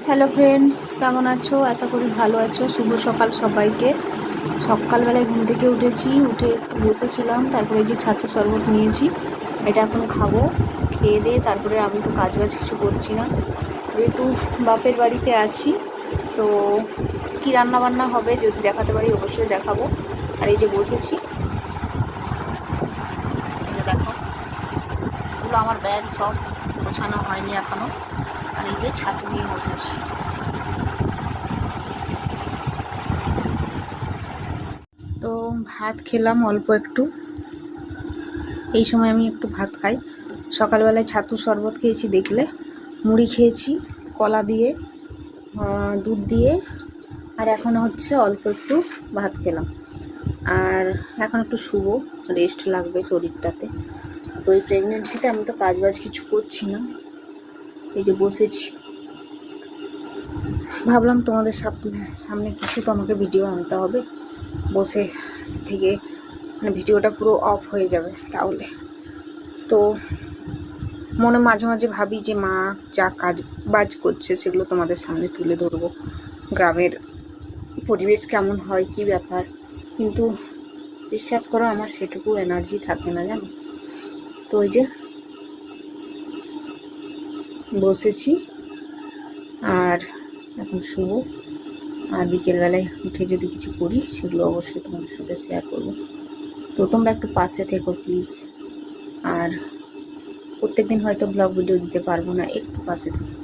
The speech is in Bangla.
হ্যালো ফ্রেন্ডস, কেমন আছো? আশা করি ভালো আছো। শুভ সকাল সবাইকে। সকালবেলায় ঘুম থেকে উঠে একটু বসেছিলাম, তারপরে যে ছাতু শরবত নিয়েছি, এটা এখন খাবো। খেয়ে দিয়ে তারপরে আমি তো কাজবাজ কিছু করছি না, যেহেতু বাপের বাড়িতে আছি। তো কি রান্না বান্না হবে যদি দেখাতে পারি অবশ্যই দেখাবো। আর এই যে বসেছি, এই যে দেখো, এগুলো আমার ব্যাগ সব গোছানো হয়নি এখনো। আর এই যে ছাতু নিয়ে বসেছি। তো ভাত খেলাম অল্প একটু। এই সময় আমি একটু ভাত খাই। সকালবেলায় ছাতু শরবত খেয়েছি, দেখলে মুড়ি খেয়েছি কলা দিয়ে, দুধ দিয়ে। আর এখন হচ্ছে অল্প একটু ভাত খেলাম। আর এখন একটু শুভ, রেস্ট লাগবে শরীরটাতে। তো এই প্রেগনেন্সিতে আমি তো কাজবাজ কিছু করছি না, এই যে বসেছি। ভাবলাম তোমাদের সামনে কিছু তো আমাকে ভিডিও আনতে হবে, বসে থেকে মানে ভিডিওটা পুরো অফ হয়ে যাবে তাহলে। তো মনে মাঝে মাঝে ভাবি যে মা যা কাজ বাজ করছে সেগুলো তোমাদের সামনে তুলে ধরবো, গ্রামের পরিবেশ কেমন হয়, কি ব্যাপার। কিন্তু বিশ্বাস করো, আমার সেটুকু এনার্জি থাকে না, জানো। তো ওই যে বসেছি, আর এখন শুভ। আর বিকেলবেলায় উঠে যদি কিছু করি সেগুলো অবশ্যই তোমাদের সাথে শেয়ার করবো। তো তোমরা একটু পাশে থেকো প্লিজ। আর প্রত্যেকদিন হয়তো ব্লগ ভিডিও দিতে পারবো না, একটু পাশে থেকো।